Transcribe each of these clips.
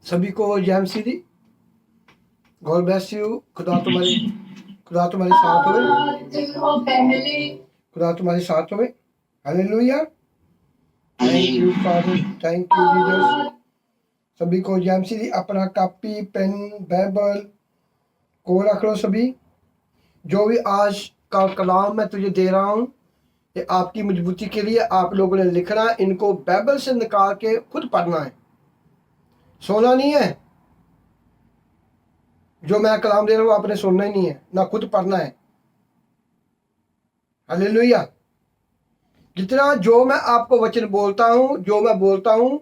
सभी को जय मसीह। God bless you. खुदा तुम्हारे साथ होवे। खुदा तुम्हारे साथ होवे। Hallelujah. Thank you father, thank you Jesus. सभी को जय मसीह। अपना कॉपी पेन बाइबल को रख लो सभी। जो भी आज का कलाम मैं तुझे दे रहा हूँ ये आपकी मजबूती के लिए आप लोगों ने लिखना है। इनको बाइबल से निकाल के खुद पढ़ना है, सोना नहीं है। जो मैं कलाम दे रहा हूँ आपने सुनना ही नहीं है, ना खुद पढ़ना है। हालेलुया। जितना जो मैं आपको वचन बोलता हूँ, जो मैं बोलता हूँ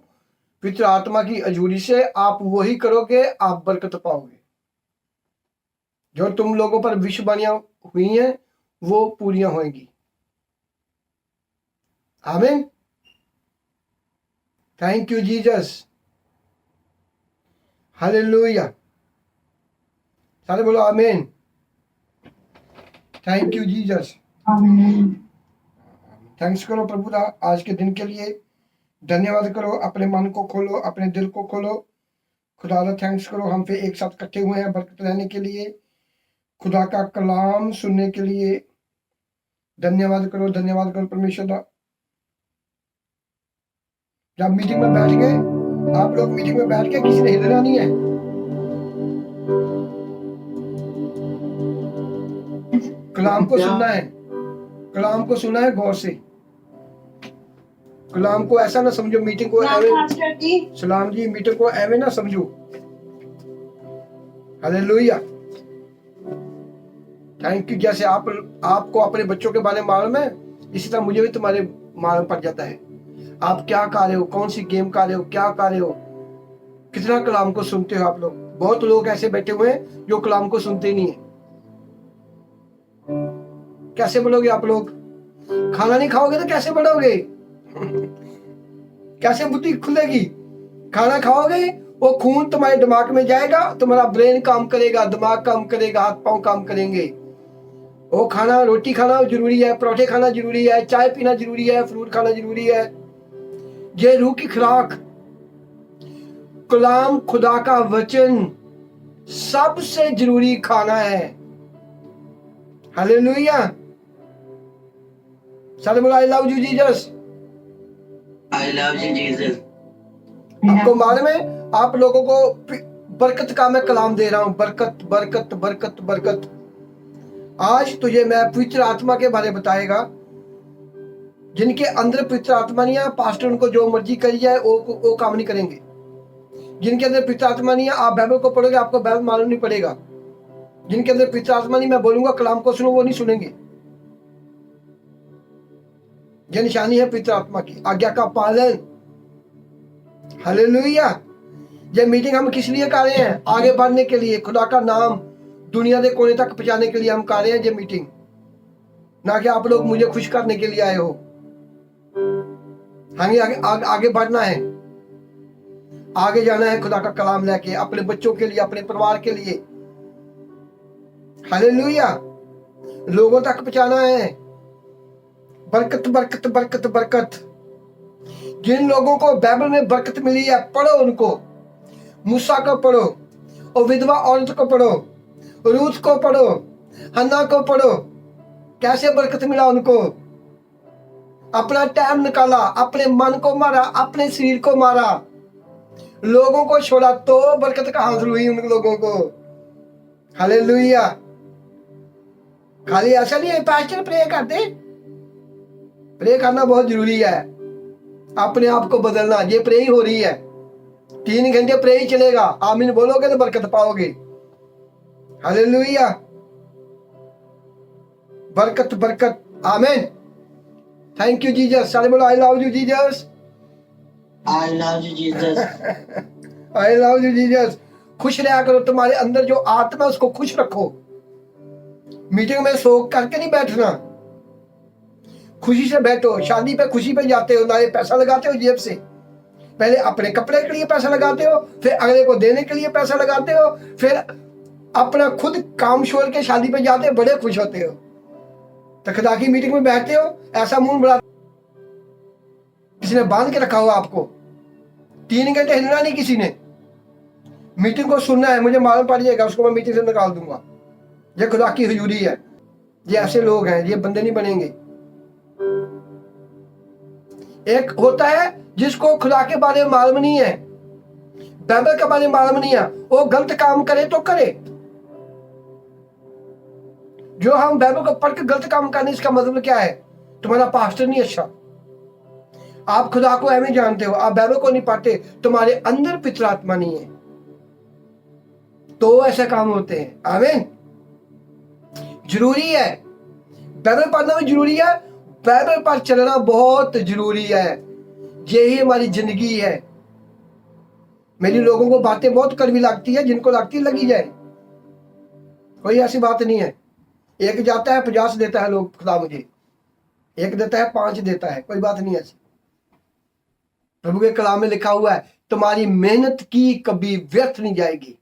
पवित्र आत्मा की अजूरी से, आप वही करोगे, आप बरकत पाओगे। जो तुम लोगों पर विश्ववाणियां हुई हैं वो पूरियां होंगी। आमीन। Thank you Jesus. हालेलुया। सारे बोलो आमीन। Thank you Jesus. थैंक्स करो प्रभु दा आज के दिन के लिए। धन्यवाद करो। अपने मन को खोलो, अपने दिल को खोलो। खुदा दा थैंक्स करो। हम पे एक साथ इकट्ठे हुए हैं बरकत रहने के लिए, खुदा का कलाम सुनने के लिए। धन्यवाद करो परमेश्वर दा। जब मीटिंग में बैठ गए, आप लोग मीटिंग में बैठ के किसी ने हिलना नहीं है। कलाम को सुनना है, कलाम को सुना है गौर से। कलाम को ऐसा ना समझो मीटिंग को एवं, सलाम जी, मीटिंग को एवं ना समझो। हालेलुया। Thank you. जैसे आपको अपने बच्चों के बारे में मालूम है, इसी तरह मुझे भी तुम्हारे मालूम पड़ जाता है। आप क्या कर रहे हो, कौन सी गेम कर रहे हो, क्या कर रहे हो, कितना कलाम को सुनते हो आप लोग। बहुत लोग ऐसे बैठे हुए हैं जो कलाम को सुनते नहीं है। कैसे बढ़ोगे आप लोग? खाना नहीं खाओगे तो कैसे बढ़ोगे? कैसे बुद्धि खुलेगी? खाना खाओगे, वो खून तुम्हारे दिमाग में जाएगा, तुम्हारा ब्रेन काम करेगा, दिमाग काम करेगा, हाथ पांव काम करेंगे। वो खाना, रोटी खाना जरूरी है, परोठे खाना जरूरी है, चाय पीना जरूरी है, फ्रूट खाना जरूरी है। ये रूह की खुराक, कलाम, खुदा का वचन सबसे जरूरी खाना है। हालेलुया। सारे बोलो I love you Jesus. I love you Jesus. आपको मालूम है आप लोगों को बरकत का मैं कलाम दे रहा हूं। बरकत बरकत बरकत बरकत। आज तुझे मैं पवित्र आत्मा के बारे में बताएगा। जिनके अंदर पवित्र आत्मा नहीं है, पास्टर उनको जो मर्जी करी जाए वो काम नहीं करेंगे। जिनके अंदर पवित्र आत्मा नहीं है, आप बाइबल को पढ़ोगे आपको बाइबल मालूम नहीं पड़ेगा। जिनके अंदर पवित्र आत्मा नहीं, मैं बोलूंगा कलाम को सुनो, वो नहीं सुनेंगे। यह निशानी है पवित्र आत्मा की, आज्ञा का पालन। हालेलुया। ये मीटिंग हम किस लिए कर रहे हैं? आगे बढ़ने के लिए, खुदा का नाम दुनिया के कोने तक पहुंचाने के लिए हम कर रहे हैं ये मीटिंग। ना कि आप लोग मुझे खुश करने के लिए आए हो। हमें आगे बढ़ना है, आगे जाना है खुदा का कलाम लेके, अपने बच्चों के लिए, अपने परिवार के लिए। हालेलुया। लोगों तक पहुंचाना है। बरकत बरकत बरकत बरकत। जिन लोगों को बाइबल में बरकत मिली है, पढ़ो उनको। मूसा को पढ़ो, और विधवा औरत को पढ़ो, रूथ को पढ़ो, हन्ना को पढ़ो। कैसे बरकत मिला उनको? अपना टाइम निकाला, अपने मन को मारा, अपने शरीर को मारा, लोगों को छोड़ा, तो बरकत का हासिल हुई उन लोगों को। हालेलुया। खाली ऐसा नहीं है पास्टर प्रे कर दे। प्रे करना बहुत जरूरी है। अपने आप को बदलना, ये प्रे ही हो रही है। 3 घंटे प्रे ही चलेगा। आमीन बोलोगे तो बरकत पाओगे। हालेलुया। बरकत बरकत। आमीन। Thank you Jesus. सारे बोलो I love you Jesus. I love you Jesus. I love you Jesus. खुश रहा करो। तुम्हारे अंदर जो आत्मा है उसको खुश रखो। मीटिंग में शोक करके नहीं बैठना, खुशी से बैठो। शादी पे खुशी पे जाते हो, ना ये पैसा लगाते हो जेब से। पहले अपने कपड़े के लिए पैसा लगाते हो, फिर अगले को देने के लिए पैसा लगाते हो, फिर अपना खुद काम छोड़ के शादी पे जाते हो, बड़े खुश होते हो, तो खुदा की मीटिंग में बैठते हो, ऐसा मुंह बड़ा किसी ने बांध के रखा हुआ आपको, 3 घंटे हिलना नहीं किसी ने, मीटिंग को सुनना है, मुझे मालूम पड़ जाएगा उसको मैं मीटिंग से निकाल दूंगा। ये खुदा की हुजूरी है, ये ऐसे लोग हैं, ये बंदे नहीं बनेंगे। एक होता है जिसको खुदा के बारे में मालूम नहीं है, बाइबल के बारे में मालूम नहीं है, वो गलत काम करे तो करे। जो हम बाइबल को पढ़ के गलत काम करने, इसका मतलब क्या है? तुम्हारा पास्टर नहीं अच्छा, आप खुदा को एवं जानते हो, आप बाइबल को नहीं पढ़ते, तुम्हारे अंदर पवित्र आत्मा नहीं है, तो ऐसे काम होते हैं। आमीन। जरूरी है, बाइबल पढ़ना भी जरूरी है, बाइबल पर चलना बहुत जरूरी है, यही हमारी जिंदगी है। मेरी लोगों को बातें बहुत कड़वी लगती है, जिनको लगती है लगी जाए, कोई ऐसी बात नहीं है। एक जाता है 50 देता है लोग, खुदा मुझे एक देता है 5 देता है, कोई बात नहीं ऐसी। प्रभु के कलाम में लिखा हुआ है तुम्हारी मेहनत की कभी व्यर्थ नहीं जाएगी।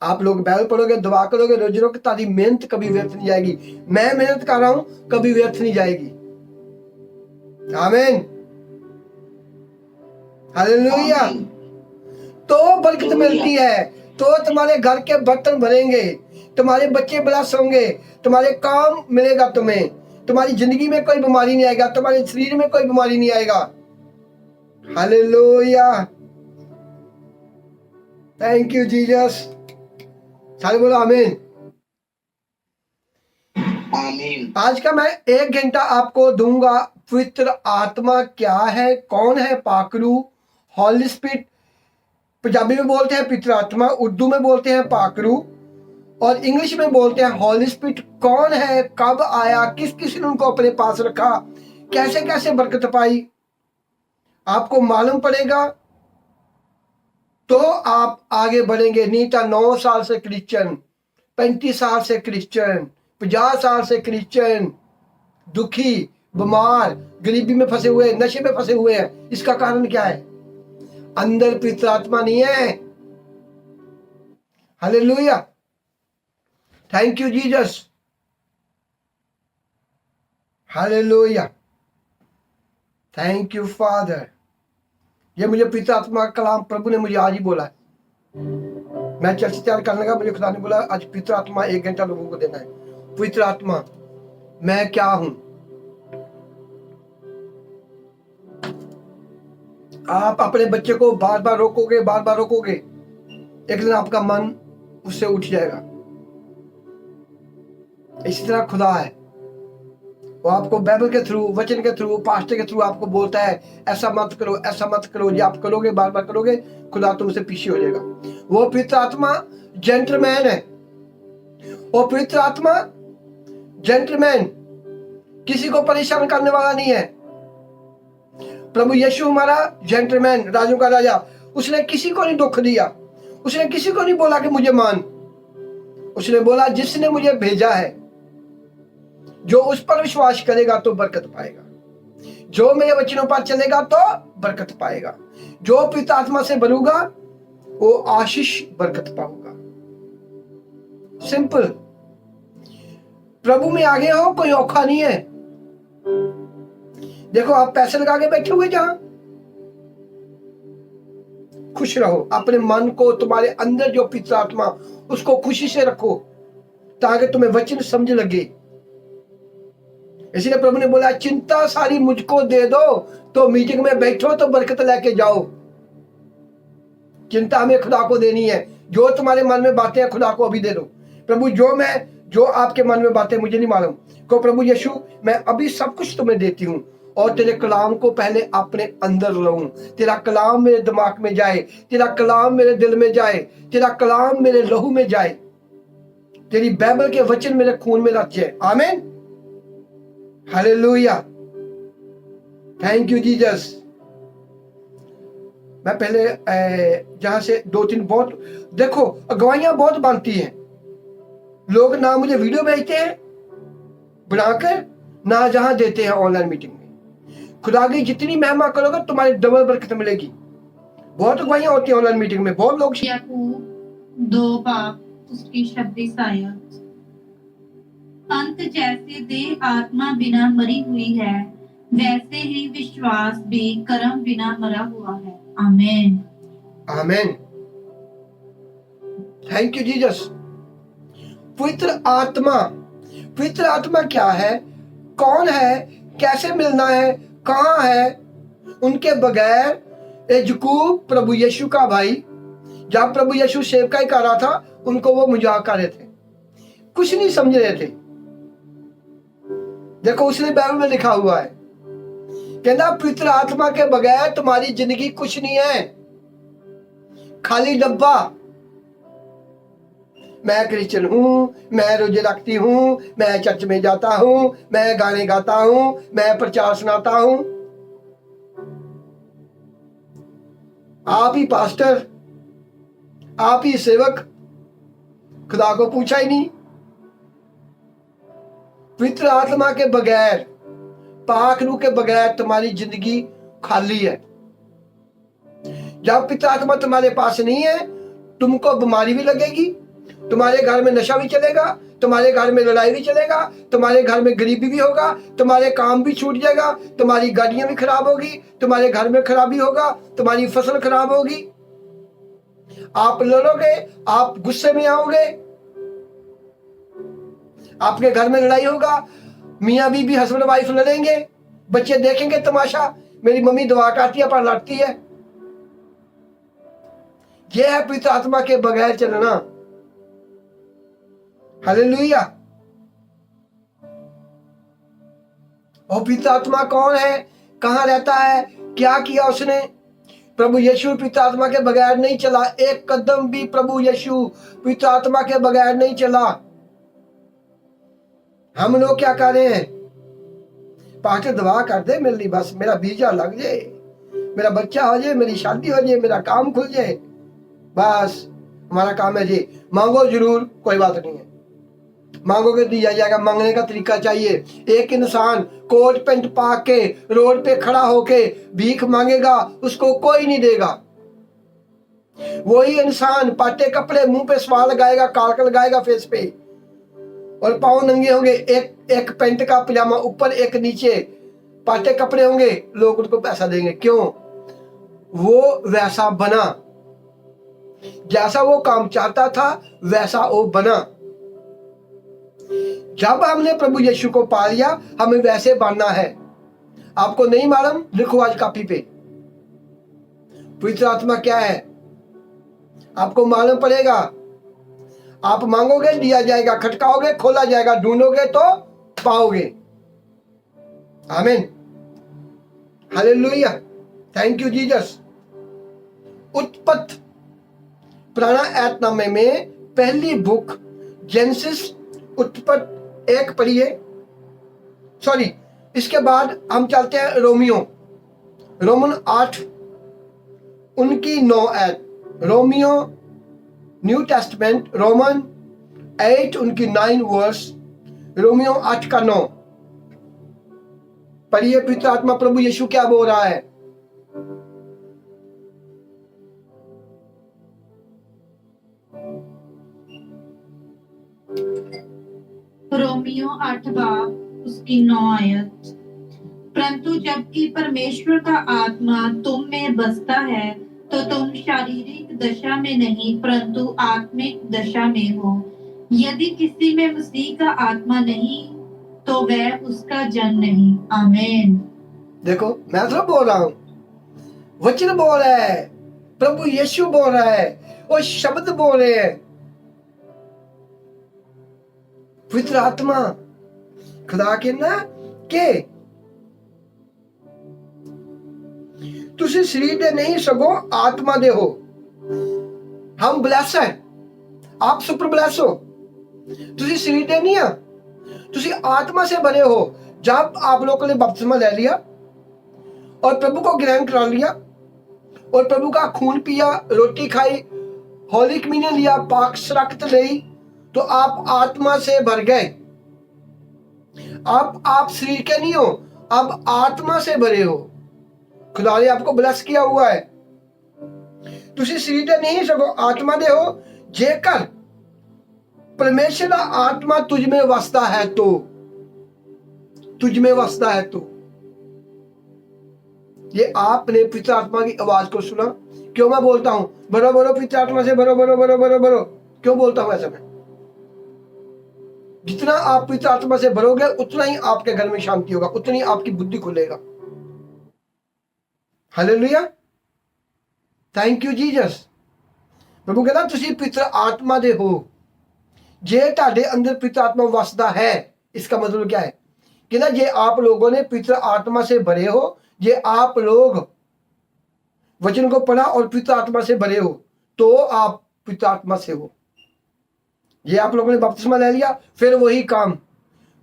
आप लोग बाइबल पढ़ोगे, दुआ करोगे, रोज रोज, तारी मेहनत कभी व्यर्थ नहीं जाएगी। मैं मेहनत कर रहा हूं, कभी व्यर्थ नहीं जाएगी। आमीन, हालेलुया। तो बरकत मिलती है, तो तुम्हारे घर के बर्तन भरेंगे, तुम्हारे बच्चे ब्लस होंगे, तुम्हारे काम मिलेगा, तुम्हें तुम्हारी जिंदगी में कोई बीमारी नहीं आएगा, तुम्हारे शरीर में कोई बीमारी नहीं आएगा। Hallelujah, thank you Jesus. सारे बोलो आमीन। आमीन। आज का मैं 1 घंटा आपको दूंगा। पवित्र आत्मा क्या है, कौन है पाकरू, हॉली स्पिरिट पंजाबी में बोलते हैं पवित्र आत्मा, उर्दू में बोलते हैं पाकरू, और इंग्लिश में बोलते हैं हॉली स्पिरिट। कौन है, कब आया, किस किस ने उनको अपने पास रखा, कैसे कैसे बरकत पाई, आपको मालूम पड़ेगा, तो आप आगे बढ़ेंगे। नहीं तो 9 साल से क्रिश्चियन, 35 साल से क्रिश्चियन, 50 साल से क्रिश्चियन, दुखी, बीमार, गरीबी में फंसे हुए, नशे में फंसे हुए हैं। इसका कारण क्या है? अंदर पवित्र आत्मा नहीं है। Hallelujah, thank you Jesus, hallelujah, thank you father. ये मुझे पवित्र आत्मा का कलाम प्रभु ने मुझे आज ही बोला है। मैं चर्च तैयार करने का, मुझे खुदा ने बोला आज पवित्र आत्मा 1 घंटा लोगों को देना है। पवित्र आत्मा मैं क्या हूं? आप अपने बच्चे को बार बार रोकोगे, बार बार रोकोगे, एक दिन आपका मन उससे उठ जाएगा। इसी तरह खुदा है, वो आपको बाइबल के थ्रू, वचन के थ्रू, पास्टर के थ्रू आपको बोलता है ऐसा मत करो, ऐसा मत करो। ये आप करोगे, बार बार करोगे, खुदा तुमसे पीछे हो जाएगा। वो पवित्र आत्मा जेंटलमैन है, वो पवित्र आत्मा जेंटलमैन, किसी को परेशान करने वाला नहीं है। प्रभु यीशु हमारा जेंटलमैन, राजों का राजा, उसने किसी को नहीं दुख दिया, उसने किसी को नहीं बोला कि मुझे मान, उसने बोला जिसने मुझे भेजा है, जो उस पर विश्वास करेगा तो बरकत पाएगा, जो मेरे वचनों पर चलेगा तो बरकत पाएगा, जो पवित्र आत्मा से बनूंगा वो आशीष बरकत पाऊंगा। सिंपल। प्रभु में आगे हो, कोई औखा नहीं है। देखो आप पैसे लगा के बैठे हुए, जहां खुश रहो, अपने मन को, तुम्हारे अंदर जो पवित्र आत्मा, उसको खुशी से रखो, ताकि तुम्हें वचन समझ लगे। इसलिए प्रभु ने बोला चिंता सारी मुझको दे दो, तो मीटिंग में बैठो तो बरकत लेके जाओ। चिंता हमें खुदा को देनी है। जो तुम्हारे मन में बातें हैं खुदा को अभी दे दो। प्रभु जो आपके मन में बातें मुझे नहीं मालूम, को प्रभु यीशु मैं अभी सब कुछ तुम्हें देती हूँ, और तेरे कलाम को पहले अपने अंदर लाऊं। तेरा कलाम मेरे दिमाग में जाए, तेरा कलाम मेरे दिल में जाए, तेरा कलाम मेरे लहू में जाए, तेरी बाइबल के वचन मेरे खून में रच जाए। आमीन, हालेलुया, थैंक यू जीसस। मैं पहले जहां से 2-3 बहुत देखो अगवाइयां बहुत बनती हैं। लोग ना मुझे वीडियो भेजते हैं बनाकर, ना जहां देते हैं ऑनलाइन मीटिंग में। खुदा की जितनी महिमा करोगे तुम्हारी डबल बरकत मिलेगी। बहुत अगवाइयां होती है ऑनलाइन मीटिंग में, बहुत लोग 2 पाप उसकी 26 आयत। अंत जैसे देह आत्मा बिना मरी हुई है, वैसे ही विश्वास भी कर्म बिना मरा हुआ है। आमीन। आमीन। Thank you Jesus. पवित्र आत्मा, पवित्र आत्मा क्या है, कौन है, कैसे मिलना है, कहाँ है? उनके बगैर यजकूब प्रभु यीशु का भाई, जब प्रभु यीशु सेवकाई कर रहा था, उनको वो मजाक कर रहे थे, कुछ नहीं समझ रहे थे। देखो उसने बाइबल में लिखा हुआ है, कहना पवित्र आत्मा के बगैर तुम्हारी जिंदगी कुछ नहीं है, खाली डब्बा। मैं क्रिश्चियन हूं, मैं रोजे रखती हूं, मैं चर्च में जाता हूं, मैं गाने गाता हूं, मैं प्रचार सुनाता हूं। आप ही पास्टर, आप ही सेवक, खुदा को पूछा ही नहीं। पवित्र आत्मा के बगैर, पाक रूह के बगैर तुम्हारी जिंदगी खाली है। जब पवित्र आत्मा तुम्हारे पास नहीं है, तुमको बीमारी भी लगेगी, तुम्हारे घर में नशा भी चलेगा, तुम्हारे घर में लड़ाई भी चलेगा, तुम्हारे घर में गरीबी भी होगा, तुम्हारे काम भी छूट जाएगा, तुम्हारी गाड़ियां भी खराब होगी, तुम्हारे घर में खराबी होगा, तुम्हारी फसल खराब होगी, आप लड़ोगे, आप गुस्से में आओगे, आपके घर में लड़ाई होगा, मियाँ बीबी हस्बैंड वाइफ लड़ेंगे, बच्चे देखेंगे तमाशा, मेरी मम्मी दुआ करती है पर लड़ती है। यह है पवित्र आत्मा के बगैर चलना। हालेलुया। और पवित्र आत्मा कौन है, कहाँ रहता है, क्या किया उसने? प्रभु यीशु पवित्र आत्मा के बगैर नहीं चला, एक कदम भी प्रभु यीशु पवित्र आत्मा के बगैर नहीं चला। हम लोग क्या कर रहे हैं? पास्टर दुआ कर दे मेरे लिए, बस मेरा वीजा लग जाए, मेरा बच्चा हो जाए, मेरी शादी हो जाए, मेरा काम खुल जाए, बस हमारा काम है जी। मांगो जरूर, कोई बात नहीं है, मांगोगे दिया जाएगा। मांगने का तरीका चाहिए। एक इंसान कोट पैंट पा के रोड पे खड़ा होके भीख मांगेगा, उसको कोई नहीं देगा। वही इंसान पाटे कपड़े मुंह पे सवाल लगाएगा, कालक लगाएगा फेस पे, और पाँव नंगे होंगे, एक पैंट का पजामा ऊपर एक नीचे, पाटे कपड़े होंगे, लोग उनको पैसा देंगे। क्यों? वो वैसा बना, जैसा वो काम चाहता था वैसा वो बना। जब हमने प्रभु यीशु को पा लिया, हमें वैसे बनना है। आपको नहीं मालूम? लिखो आज कॉपी पे, पवित्र आत्मा क्या है, आपको मालूम पड़ेगा। आप मांगोगे दिया जाएगा, खटकाओगे खोला जाएगा, ढूंढोगे तो पाओगे। आमीन। हालेलुया। Thank you Jesus. उत्पत्ति पुराना ऐतनामे में पहली बुक जेनेसिस, उत्पत्ति 1 पढ़िए, सॉरी इसके बाद हम चलते हैं रोमन 8 उनकी 9 ऐत, रोमियो न्यू टेस्टमेंट रोमन 8 उनकी 9 वर्स, रोमियो 8 का 9 पढ़िए। पवित्र आत्मा प्रभु यीशु क्या बोल रहा है? रोमियो 8 बाब उसकी 9 आयत। परंतु जबकि परमेश्वर का आत्मा तुम में बसता है, तो तुम शारीरिक दशा में नहीं परंतु आत्मिक दशा में हो। यदि किसी में मसीह का आत्मा नहीं, तो वह उसका जन नहीं। आमीन। देखो मैं तो बोल रहा हूं, वचन बोल रहा है, प्रभु यीशु बोल रहा है, वो शब्द बोल रहे हैं। पवित्र आत्मा खुदा कहना के तुसी शरीर दे नहीं सगो आत्मा दे हो। हम ब्लेस है, आप सुपर ब्लेस हो। तुसी शरीर दे नहीं है, तुसी आत्मा से बने हो। जब आप लोगों ने बपतिस्मा ले लिया और प्रभु को ग्रहण करा लिया और प्रभु का खून पिया, रोटी खाई, होली कम्युनियन लिया, पाक शराकत ली, तो आप आत्मा से भर गए। अब आप शरीर के नहीं हो, अब आत्मा से भरे हो। खुदा ने आपको ब्लेस किया हुआ है। तुसी शरीर दे नहीं सगो आत्मा दे हो, जेकर परमेश्वर का आत्मा तुझ में वसता है तो, तुझ में वसता है तो, ये आपने पवित्र आत्मा की आवाज को सुना। क्यों मैं बोलता हूं भरो भरो पवित्र आत्मा से, भरो भरो भरो भरो भरो, क्यों बोलता हूं ऐसा मैं? जितना आप पवित्र आत्मा से भरोगे उतना ही आपके घर में शांति होगा, उतनी आपकी बुद्धि खुलेगा। Hallelujah, thank you Jesus. प्रभु कहता तुसी पवित्र आत्मा दे हो, जे ਤੁਹਾਡੇ अंदर पवित्र आत्मा वसदा है। इसका मतलब क्या है कि ना ये आप लोगों ने पवित्र आत्मा से भरे हो, ये आप लोग वचन को पढ़ा और पवित्र आत्मा से भरे हो तो आप पवित्र आत्मा से हो। ये आप लोगों ने बपतिस्मा ले लिया, फिर वही काम,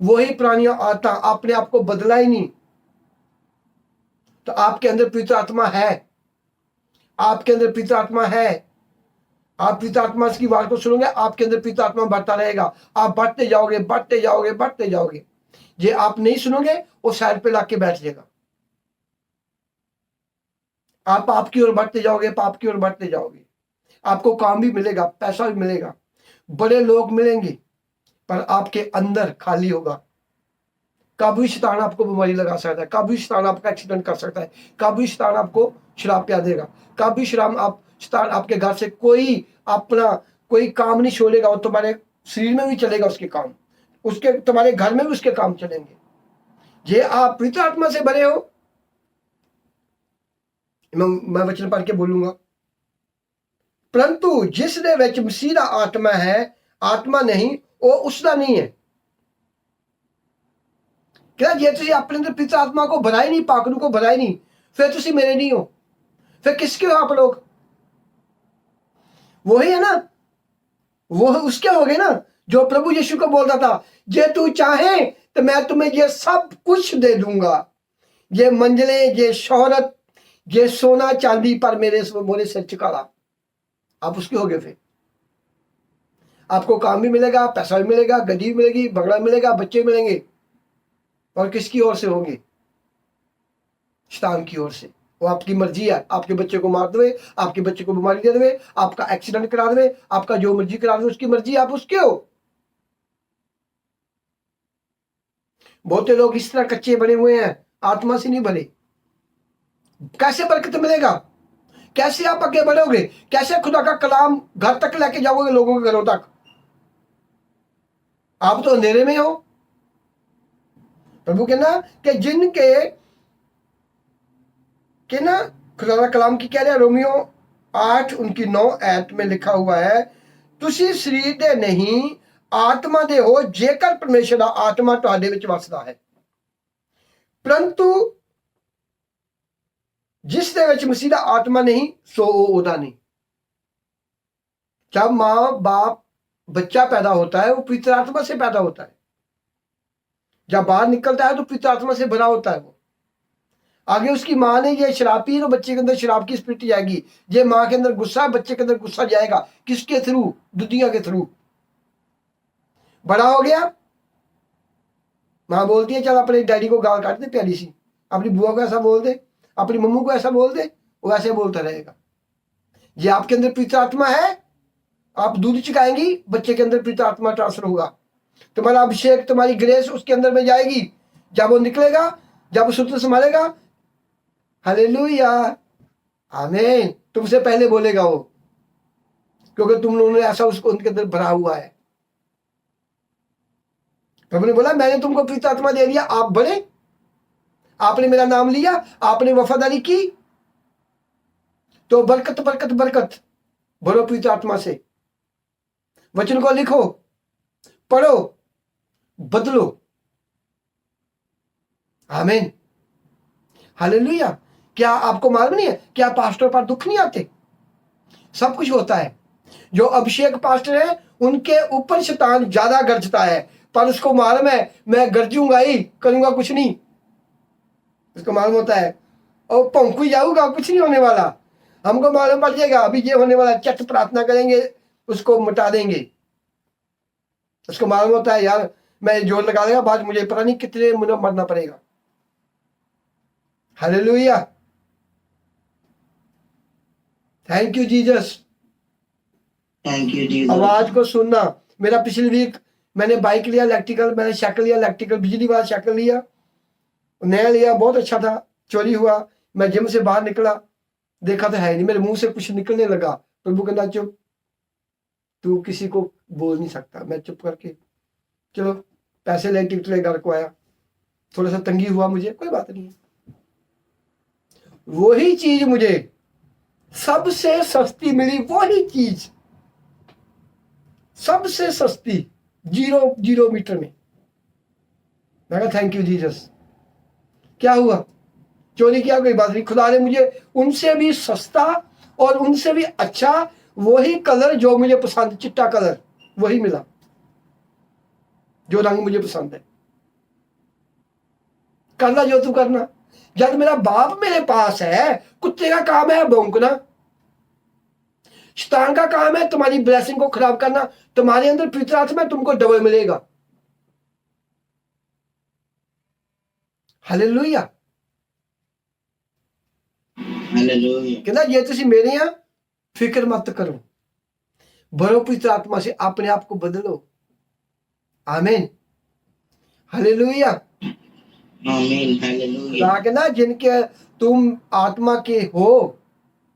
वही पुरानी आदत, आपने आपको बदला ही नहीं, तो आपके अंदर पवित्र आत्मा है, आपके अंदर पवित्र आत्मा है। आप पवित्र आत्मा की बात को सुनोगे, आपके अंदर पवित्र आत्मा बढ़ता रहेगा, आप बढ़ते जाओगे बढ़ते जाओगे बढ़ते जाओगे। ये आप नहीं सुनोगे वो साइड पे लाके बैठ जाएगा, आप पाप की ओर बढ़ते जाओगे, पाप की ओर बढ़ते जाओगे। आपको काम भी मिलेगा, पैसा भी मिलेगा, बड़े लोग मिलेंगे, पर आपके अंदर खाली होगा। कभी शैतान आपको बीमारी लगा सकता है, कभी शैतान आपका एक्सीडेंट कर सकता है, कभी शैतान आपको शराब पिला देगा, कभी शैतान आपके घर से कोई अपना कोई काम नहीं छोड़ेगा, वो तुम्हारे शरीर में भी चलेगा उसके काम, उसके तुम्हारे घर में भी उसके काम चलेंगे। ये आप पवित्र आत्मा से भरे हो। मैं वचन पढ़ के बोलूंगा, परंतु जिसने विच मसीह दा आत्मा है, आत्मा नहीं वो उसका नहीं है। क्या जे तुसी अपने अंदर पवित्र आत्मा को भरा ही नहीं, पाखरू को भरा ही नहीं, फिर तुसी मेरे नहीं हो, फिर किसके हो आप लोग? वही है ना, वो उसके हो गए ना जो प्रभु यीशु को बोलता था, जे तू चाहे तो मैं तुम्हें ये सब कुछ दे दूंगा, ये मंजिलें, ये शोहरत, ये सोना चांदी, पर मेरे सिर चुका ला। आप उसके हो गए। फिर आपको काम भी मिलेगा, पैसा भी मिलेगा, गड्डी भी मिलेगी, बंगला मिलेगा, बच्चे मिलेंगे, और किसकी ओर से होंगे? शैतान की ओर से। वो आपकी मर्जी है, आपके बच्चे को मार दे, आपके बच्चे को बीमारी दे दे, आपका एक्सीडेंट करा दे, आपका जो मर्जी करा दे, उसकी मर्जी, आप उसके हो। बहुते लोग इस तरह कच्चे बने हुए हैं, आत्मा से नहीं भरे। कैसे बरकत मिलेगा? कैसे आप आगे बढ़ोगे? कैसे खुदा का कलाम घर तक लेके जाओगे, लोगों के घरों तक? आप तो अंधेरे में हो। प्रभु कहना कि जिनके के ना खुदा का कलाम की कह रहा है, रोमियो 8 उनकी 9 ऐत में लिखा हुआ है, तुसी शरीर दे नहीं आत्मा दे हो, जेकर परमेश्वर दा आत्मा तुहाडे विच वसदा है। परंतु जिस दे विच मसीह दा आत्मा नहीं, सो ओदा नहीं। जब माँ बाप बच्चा पैदा होता है वो पवित्र आत्मा से पैदा होता है, जब बाहर निकलता है तो पवित्र आत्मा से भरा होता है। वो आगे उसकी माँ ने ये शराब पी तो बच्चे के अंदर शराब की स्पिरिट जाएगी, ये माँ के अंदर गुस्सा, बच्चे के अंदर गुस्सा जाएगा। किसके थ्रू? दुनिया के थ्रू। बड़ा हो गया, माँ बोलती है चल अपने डैडी को गाल काट दे प्यारी सी, अपनी बुआ को ऐसा बोल दे, अपनी मम्मू को ऐसा बोल दे, वो ऐसे बोलता रहेगा। ये आपके अंदर पवित्र आत्मा है, आप दूध चुकाएंगी, बच्चे के अंदर पवित्र आत्मा ट्रांसफर होगा, तुम्हारा अभिषेक, तुम्हारी ग्रेस उसके अंदर में जाएगी। जब वो निकलेगा, जब वो सूत्र संभालेगा, हालेलुया, आमीन, तुमसे पहले बोलेगा वो, क्योंकि तुम लोगों ने ऐसा उसको उनके अंदर भरा हुआ है। प्रभु ने बोला मैंने तुमको पवित्र आत्मा दे दिया, आप बढ़े, आपने मेरा नाम लिया, आपने वफादारी की, तो बरकत बरकत बरकत भरो पवित्र आत्मा से। वचन को लिखो, पढ़ो, बदलो। आमीन, हालेलुया। क्या आपको मालूम नहीं है क्या पास्टर पर दुख नहीं आते? सब कुछ होता है। जो अभिषेक पास्टर है उनके ऊपर शैतान ज्यादा गरजता है, पर उसको मालूम है मैं गरजूंगा ही, करूंगा कुछ नहीं। उसको मालूम होता है और पंखू जाऊंगा, कुछ नहीं होने वाला। हमको मालूम पड़ जाएगा अभी ये होने वाला, चट प्रार्थना करेंगे उसको मिटा देंगे। उसको मालूम होता है यार मैं जोर लगा देगा, बाद मुझे पता नहीं कितने मिनट मरना पड़ेगा। Hallelujah, thank you Jesus. Thank you Jesus. आवाज को सुनना, मेरा पिछली वीक मैंने बाइक लिया इलेक्ट्रिकल, मैंने साइकिल लिया इलेक्ट्रिकल, बिजली वाला साइकिल लिया, नया लिया, बहुत अच्छा था। चोरी हुआ, मैं जिम से बाहर निकला, देखा तो है नहीं, मेरे मुंह से कुछ निकलने लगा। प्रभु कहना चुप, तू किसी को बोल नहीं सकता। मैं चुप करके चलो पैसे ले टिकट ले घर को आया। थोड़ा सा तंगी हुआ मुझे, कोई बात नहीं है। वही चीज मुझे सबसे सस्ती मिली, वही चीज सबसे सस्ती, 0 मीटर में। मैं कहा थैंक यू जीसस। क्या हुआ? चोरी किया, कोई बात नहीं, खुदा ने मुझे उनसे भी सस्ता और उनसे भी अच्छा वही कलर जो मुझे पसंद, चिट्टा कलर वही मिला, जो रंग मुझे पसंद है। करना जो तू करना। जब मेरा बाप मेरे पास है, कुत्ते का काम है भौंकना, शैतान का काम है तुम्हारी ब्लेसिंग को खराब करना। तुम्हारे अंदर पवित्र आत्मा है, तुमको डबल मिलेगा। हालेलुया। कहना ये तुसी मेरे यहाँ फिक्र मत करो, भरो पवित्र आत्मा से, अपने आप को बदलो। आमीन। हालेलुया। आमीन। हालेलुया। कहना जिनके तुम आत्मा के हो,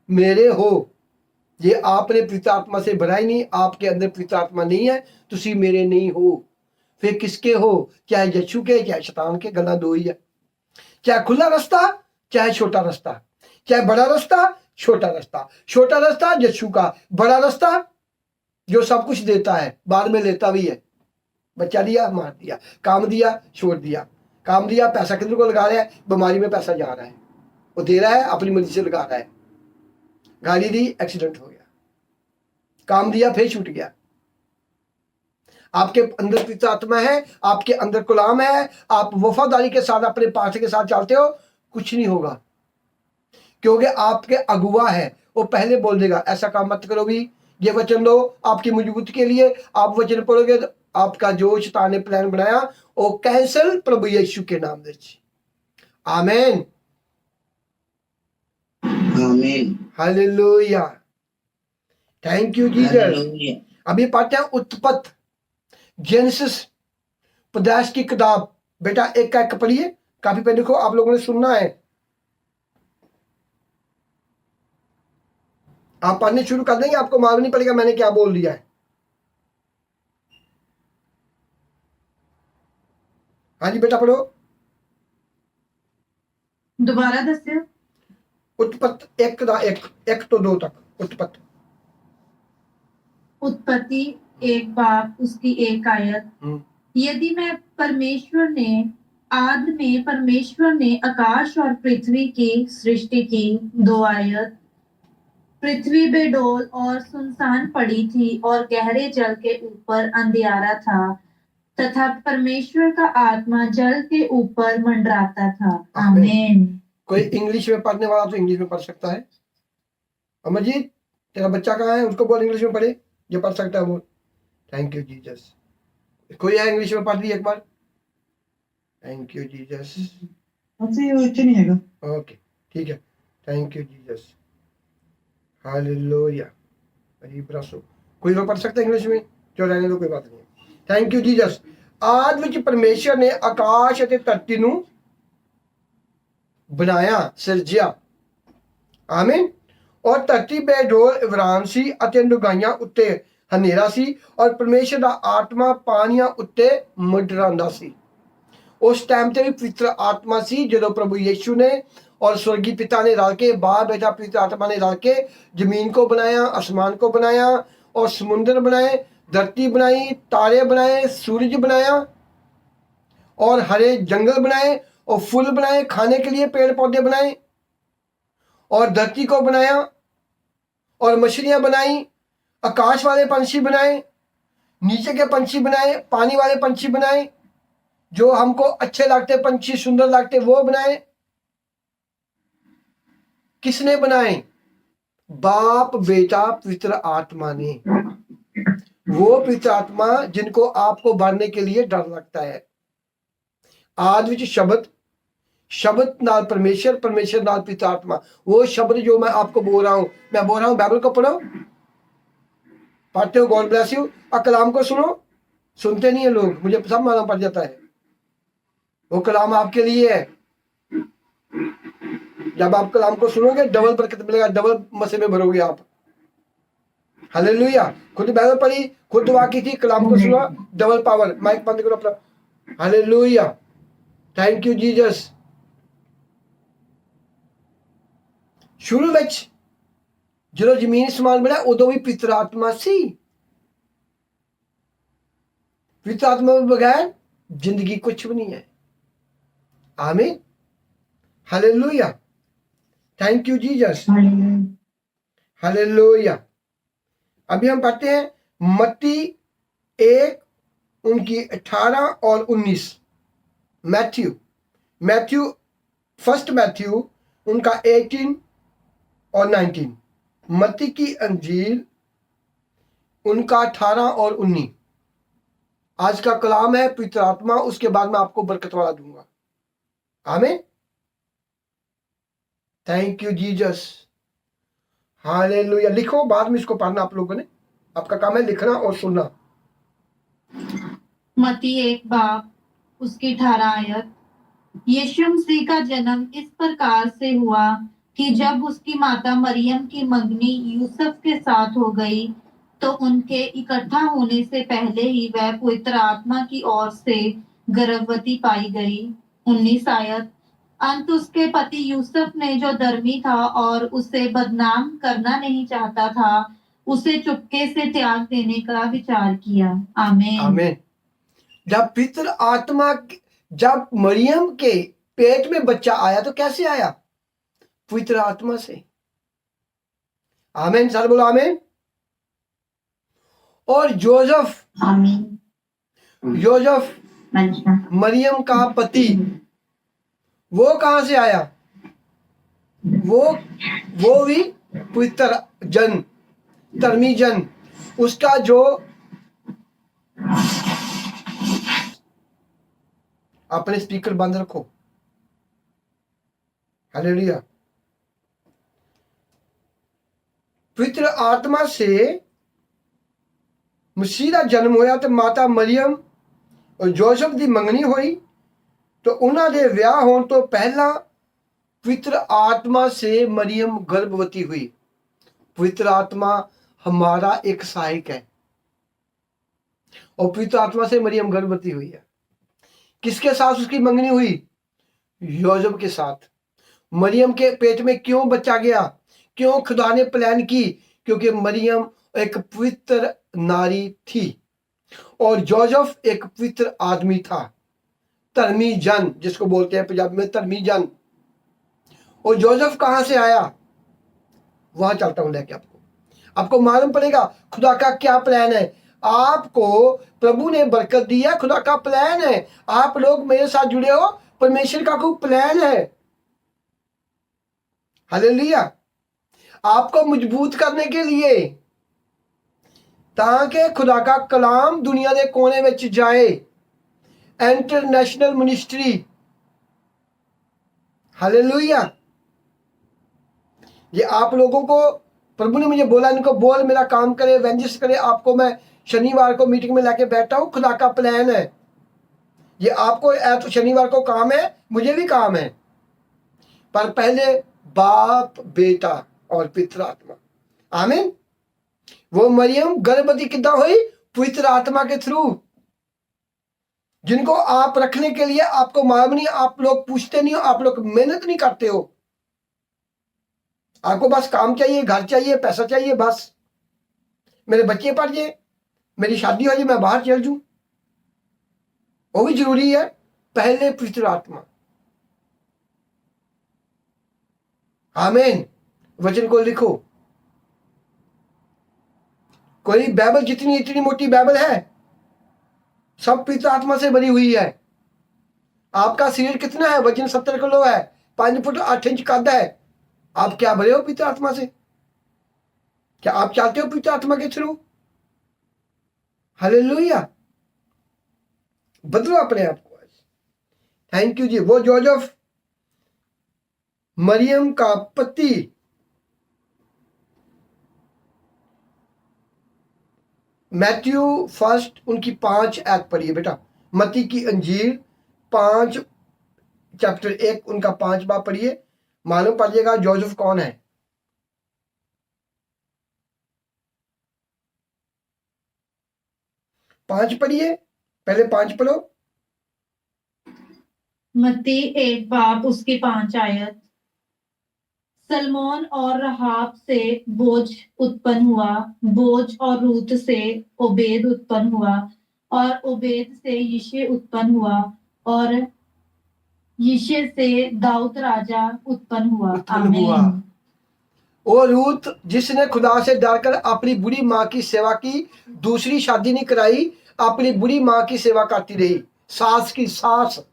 मेरे हो, ये आपने पवित्र आत्मा से भरा ही नहीं, आपके अंदर पवित्र आत्मा नहीं है, तुसी मेरे नहीं हो। फिर किसके हो? चाहे यीशु के, चाहे शैतान के, गला दो ही है। चाहे खुला रास्ता, चाहे छोटा रास्ता, चाहे बड़ा रास्ता, छोटा रास्ता। छोटा रास्ता यीशु का, बड़ा रास्ता जो सब कुछ देता है, बाद में लेता भी है। बच्चा दिया, मार दिया, काम दिया, छोड़ दिया, काम दिया, पैसा किधर को लगा रहा है, बीमारी में पैसा जा रहा है, वो दे रहा है, अपनी मर्जी से लगा रहा है। गाड़ी दी, एक्सीडेंट हो गया, काम दिया, फिर छूट गया। आपके अंदर पवित्र आत्मा है, आपके अंदर गुलाम है, आप वफादारी के साथ अपने पास के साथ चलते हो, कुछ नहीं होगा, क्योंकि आपके अगुआ है, वो पहले बोल देगा ऐसा काम मत करो भी, ये वचन दो आपकी मजबूती के लिए। आप वचन पढ़ोगे तो आपका जो शैतान ने प्लान बनाया वो कैंसिल प्रभु यीशु के नाम से। आमीन। आमीन। हालेलुया। Thank you Jesus. अभी पढ़ते हैं उत्पत्ति, जेनेसिस, पैदाइश की किताब। बेटा एक एक पढ़िए, काफी पे लिखो, आप लोगों ने सुनना है। आप पढ़ने शुरू कर देंगे, आपको मालूम नहीं पड़ेगा मैंने क्या बोल दिया है। हाँ जी बेटा पढ़ो। दोबारा दस्यो। उत्पत्ति 1 तो 2 तक। उत्पत्ति उत्पत्ति 1 बाब उसकी 1 आयत। यदि मैं परमेश्वर ने आदि में परमेश्वर ने आकाश और पृथ्वी की सृष्टि की। 2 आयत। पृथ्वी बेडौल और सुनसान पड़ी थी और गहरे जल के ऊपर अंधियारा था, तथा परमेश्वर का आत्मा जल के ऊपर मंडराता था। आमीन। कोई इंग्लिश में पढ़ने वाला तो इंग्लिश में पढ़ सकता है। अमरजीत तेरा बच्चा कहाँ है, उसको बोल इंग्लिश में पढ़े, जो पढ़ सकता है वो। Thank you Jesus. कोई है इंग्लिश में पढ़ दी एक बार। Thank you Jesus. ओके ठीक है, थैंक यू जीसस। हालेलुया। कोई लोग पढ़ सकता है इंग्लिश में, जो रहने दो, कोई बात नहीं। Thank you Jesus. आज विच परमेश्वर ने आकाश ਅਤੇ ਧਰਤੀ ਨੂੰ बनाया, सिरजिया। आमीन। और धरती बेडौल इवरान सी ਅਤੇ ਡੂੰਘਾਈਆਂ ਉੱਤੇ ਹਨੇਰਾ ਸੀ और परमेश्वर ਦਾ आत्मा ਪਾਣੀਆਂ ਉੱਤੇ ਮੰਡਰਾਉਂਦਾ ਸੀ। उस टाइम ਤੇ भी पवित्र आत्मा सी, ਜਦੋਂ प्रभु यीशु ने और स्वर्गीय पिता ने रल के, बाप बेटा पवित्र आत्मा ने रल के जमीन को बनाया, आसमान को बनाया और समुद्र बनाए, धरती बनाई, तारे बनाए, सूरज बनाया और हरे जंगल बनाए और फूल बनाए, खाने के लिए पेड़ पौधे बनाए और धरती को बनाया और मछलियां बनाई, आकाश वाले पंछी बनाए, नीचे के पंछी बनाए, पानी वाले पंछी बनाए, जो हमको अच्छे लगते पंछी, सुंदर लगते वो बनाए। किसने बनाए? बाप बेटा पवित्र आत्मा ने। वो पवित्र आत्मा जिनको आपको भरने के लिए डर लगता है। आज विच शब्द, शब्द नाल परमेश्वर, परमेश्वर नाल पवित्र आत्मा। वो शब्द जो मैं आपको बोल रहा हूं, मैं बोल रहा हूं बाइबल को पढ़ो, पढ़ते हो, गॉड ब्लेस यू। और कलाम को सुनो, सुनते नहीं है लोग, मुझे सब मालूम पड़ जाता है। वो कलाम आपके लिए है। जब आप कलाम को सुनोगे डबल बरकत मिलेगा, डबल मसे में भरोगे आप। हालेलुया। खुद बाइबल पढ़ी, खुद दुआ की थी, कलाम को सुना, डबल पावर। माइक बंद करो अपना। Hallelujah, thank you Jesus. शुरू में जो जमीन समान बना उदों भी पवित्र आत्मा सी। पवित्र आत्मा के बगैर जिंदगी कुछ भी नहीं है। आमीन, hallelujah, thank you Jesus, hallelujah. अभी हम पढ़ते हैं मत्ती 1 उनकी 18 और 19। मैथ्यू फर्स्ट मैथ्यू उनका 18 और 19। मत्ती की अंजील उनका 18 और 19। आज का कलाम है पवित्र आत्मा, उसके बाद मैं आपको बरकत वाला दूंगा। आमीन, थैंक यू जीसस, हालेलुया। लिखो, बाद में इसको पढ़ना आप लोगों ने, आपका काम है लिखना और सुनना। मत्ती 1 बाब उसकी 18 आयत। यीशु मसीह का जन्म इस प्रकार से हुआ कि जब उसकी माता मरियम की मंगनी यूसुफ के साथ हो गई तो उनके इकट्ठा होने से पहले ही वह पवित्र आत्मा की ओर से गर्भवती पाई गई। 19 आयत। अंत उसके पति यूसुफ ने, जो धर्मी था और उसे बदनाम करना नहीं चाहता था, उसे चुपके से त्याग देने का विचार किया। आमीन, आमीन। जब पवित्र आत्मा, जब मरियम के पेट में बच्चा आया तो कैसे आया? पवित्र आत्मा से। आमीन, सर बोलो आमीन। और जोसेफ, योसेफ मरियम का पति, वो कहां से आया? वो भी पवित्र जन, धर्मी जन। उसका जो अपने स्पीकर बंद रखो। हालेलुया। पवित्र आत्मा से मसीह का जन्म होया तो माता मरियम और जोसेफ की मंगनी हुई तो उन्होंने विआह होने तो पहला पवित्र आत्मा से मरियम गर्भवती हुई। पवित्र आत्मा हमारा एक सहायक है और पवित्र आत्मा से मरियम गर्भवती हुई है। किसके साथ उसकी मंगनी हुई? योसेफ के साथ। मरियम के पेट में क्यों बच्चा गया? क्यों खुदा ने प्लान की? क्योंकि मरियम एक पवित्र नारी थी और जोसेफ एक पवित्र आदमी था, धर्मी जन, जिसको बोलते हैं पंजाबी में धर्मी जन। और जोसेफ कहां से आया? वहां चलता हूं लेके आपको मालूम पड़ेगा खुदा का क्या प्लान है। आपको प्रभु ने बरकत दी है, खुदा का प्लान है। आप लोग मेरे साथ जुड़े हो, परमेश्वर का कोई प्लान है। हालेलुया। आपको मजबूत करने के लिए, ताकि खुदा का कलाम दुनिया के कोने में जाए। International ministry. हालेलुया। ये आप लोगों को प्रभु ने मुझे बोला, इनको बोल मेरा काम करे, एवेंजलिस्ट करे। आपको मैं शनिवार को मीटिंग में लेके बैठा हूं। खुदा का प्लान है ये। आपको तो शनिवार को काम है, मुझे भी काम है, पर पहले बाप, बेटा और पितृ आत्मा। आमीन। वो मरियम गर्भवती कितना हुई? पवित्र आत्मा के थ्रू। जिनको आप रखने के लिए आपको मालूम नहीं, आप लोग पूछते नहीं हो, आप लोग मेहनत नहीं करते हो। आपको बस काम चाहिए, घर चाहिए, पैसा चाहिए, बस मेरे बच्चे पढ़ जाए, मेरी शादी हो जाए, मैं बाहर चल जाऊं। वो भी जरूरी है। पहले पवित्र आत्मा। आमीन। वचन को लिखो। कोई बाइबल जितनी इतनी मोटी बाइबल है, सब पवित्र आत्मा से बनी हुई है। आपका शरीर कितना है? वजन 70 किलो है, 5 फुट 8 इंच कद है। आप क्या भरे हो पवित्र आत्मा से? क्या आप चाहते हो पवित्र आत्मा के थ्रू? हालेलुया। बदलो अपने आप को। थैंक यू जी। वो जोसेफ मरियम का पति मैथ्यू फर्स्ट उनकी 5 ऐत पढ़िए बेटा। मत्ती की अंजील 5 चैप्टर 1 उनका 5 बाब पढ़िए। मालूम पड़िएगा जोसेफ कौन है। 5 पढ़िए, पहले 5 पढ़ो। मत्ती 1 बाब उसकी 5 आयत। सलमोन और रहाब से बोझ उत्पन्न हुआ, बोझ और रूत से ओबेद उत्पन्न हुआ, और ओबेद से यिशे उत्पन्न हुआ, और यिशे से दाऊद राजा उत्पन्न हुआ। आमीन। और रूत जिसने खुदा से डरकर अपनी बुरी माँ की सेवा की, दूसरी शादी नहीं कराई, अपनी बुरी माँ की सेवा करती रही। सास की सास,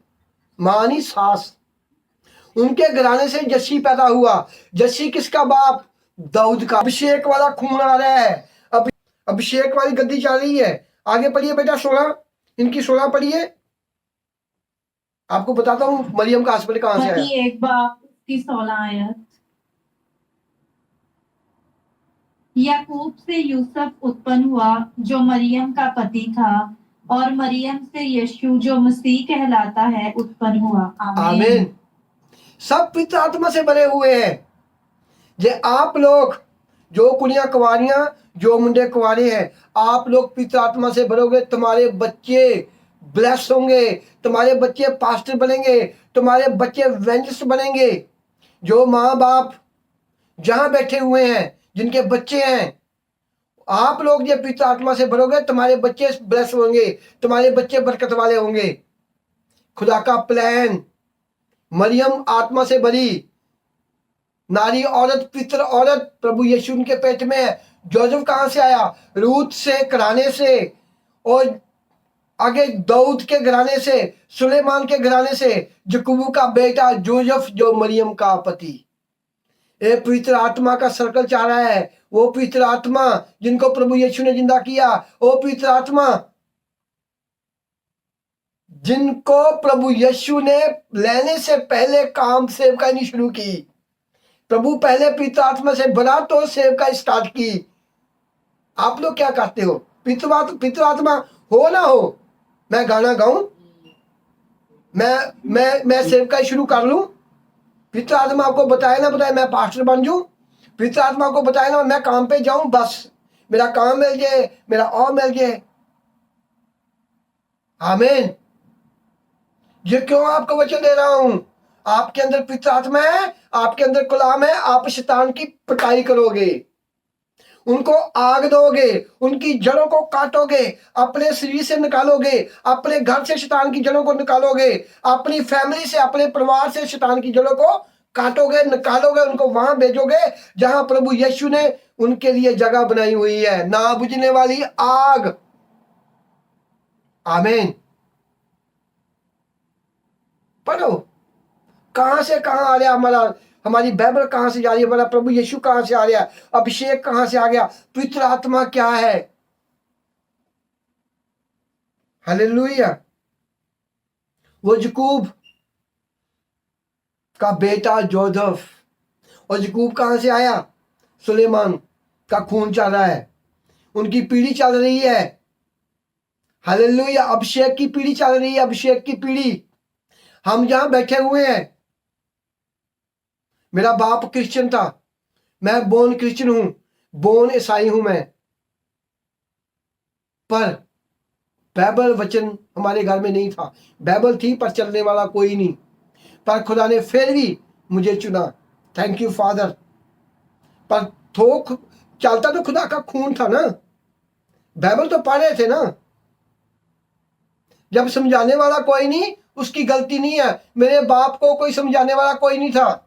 माँ नहीं सास। उनके घराने से जस्सी पैदा हुआ। जस्सी किसका बाप? दाऊद का। अभिषेक वाला खून आ रहा है, अभिषेक वाली गद्दी चल रही है। आगे पढ़िए बेटा 16, इनकी 16 पढ़िए। आपको बताता हूँ मरियम का हस्बैंड कहाँ से आया। मत्ती 1 बाब उसकी 16 आयत। याकूब से यूसुफ उत्पन्न हुआ जो मरियम का पति था, और मरियम से यीशु जो मसीह कहलाता है उत्पन्न हुआ। आमीन। सब पवित्र आत्मा से बने हुए हैं। जे आप लोग जो कुड़ियां कुंवारियां, जो मुंडे कुंवारे हैं, आप लोग पवित्र आत्मा से भरोगे, तुम्हारे बच्चे ब्लेस होंगे, तुम्हारे बच्चे पास्टर बनेंगे, तुम्हारे बच्चे वेंजर्स बनेंगे। जो माँ बाप जहां बैठे हुए हैं, जिनके बच्चे हैं, आप लोग ये पवित्र आत्मा से भरोगे, तुम्हारे बच्चे ब्लेस होंगे, तुम्हारे बच्चे बरकत वाले होंगे। खुदा का प्लान। मरियम आत्मा से भरी नारी, औरत, पितर औरत, प्रभु यीशु उनके पेट में है। जोसेफ कहां से आया? रूत से घराने से, और आगे दाऊद के घराने से, सुलेमान के घराने से, जकूबू का बेटा जोसेफ जो मरियम का पति। ये पवित्र आत्मा का सर्कल चल रहा है। वो पवित्र आत्मा जिनको प्रभु यीशु ने जिंदा किया, वो पवित्र आत्मा जिनको प्रभु यीशु ने लेने से पहले काम सेवकाई नहीं शुरू की। प्रभु पहले पवित्र आत्मा से भरा तो सेवकाई स्टार्ट की। आप लोग क्या करते हो? पवित्र आत्मा हो ना हो, मैं गाना गाऊं, मैं सेवकाई शुरू कर लूं, पवित्र आत्मा आपको बताए ना बताए मैं पास्टर बन जाऊं, पवित्र आत्मा को बताए ना मैं काम पे जाऊं, बस मेरा काम मिल जाए, मेरा और मिल जाए। आमीन। ये क्यों आपको वचन दे रहा हूं? आपके अंदर पवित्र आत्मा है, आपके अंदर गुलाम है, आप शैतान की पिटाई करोगे, उनको आग दोगे, उनकी जड़ों को काटोगे, अपने शरीर से निकालोगे, अपने घर से शैतान की जड़ों को निकालोगे, अपनी फैमिली से, अपने परिवार से शैतान की जड़ों को काटोगे, निकालोगे, उनको वहां भेजोगे जहां प्रभु यीशु ने उनके लिए जगह बनाई हुई है, ना बुझने वाली आग। आमीन। पढ़ो, कहां से कहां आ रहा हमारा, हमारी बाइबल कहां से जा रही है, हमारा प्रभु यीशु कहां से आ रहा है, अभिषेक कहां से आ गया, पवित्र आत्मा क्या है। हालेलुया। वो यकूब का बेटा जोसेफ, और यकूब कहां से आया? सुलेमान का खून चल रहा है, उनकी पीढ़ी चल रही है। हालेलुया। अभिषेक की पीढ़ी चल रही है, अभिषेक की पीढ़ी। हम जहां बैठे हुए हैं, मेरा बाप क्रिश्चियन था, मैं बोर्न क्रिश्चियन हूं, बोर्न ईसाई हूं मैं, पर बाइबल वचन हमारे घर में नहीं था। बाइबल थी पर चलने वाला कोई नहीं, पर खुदा ने फिर भी मुझे चुना। Thank you father. पर थोक चलता तो खुदा का खून था ना, बाइबल तो पढ़ रहे थे ना। जब समझाने वाला कोई नहीं, उसकी गलती नहीं है। मेरे बाप को कोई समझाने वाला कोई नहीं था,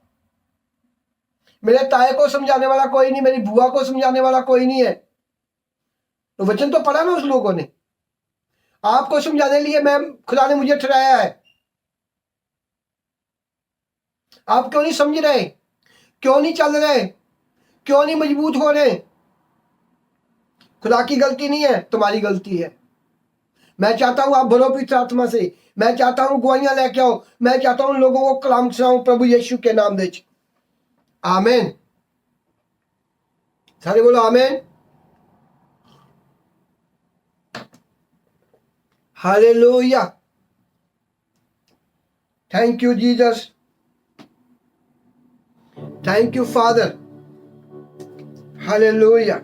मेरे ताए को समझाने वाला कोई नहीं, मेरी बुआ को समझाने वाला कोई नहीं है। तो वचन तो पढ़ा ना उस लोगों ने। आपको समझाने लिए मैं, खुदा ने मुझे ठहराया है। आप क्यों नहीं समझ रहे? क्यों नहीं चल रहे? क्यों नहीं मजबूत हो रहे? खुदा की गलती नहीं है, तुम्हारी गलती है। मैं चाहता हूं आप भरो पवित्र आत्मा से। मैं चाहता हूं गवाहियां लेके आओ। मैं चाहता हूं लोगों को कलाम सुनाऊं प्रभु यीशु के नाम दे। आमीन। सारे बोलो आमीन। Hallelujah. Thank you Jesus, thank you father, hallelujah.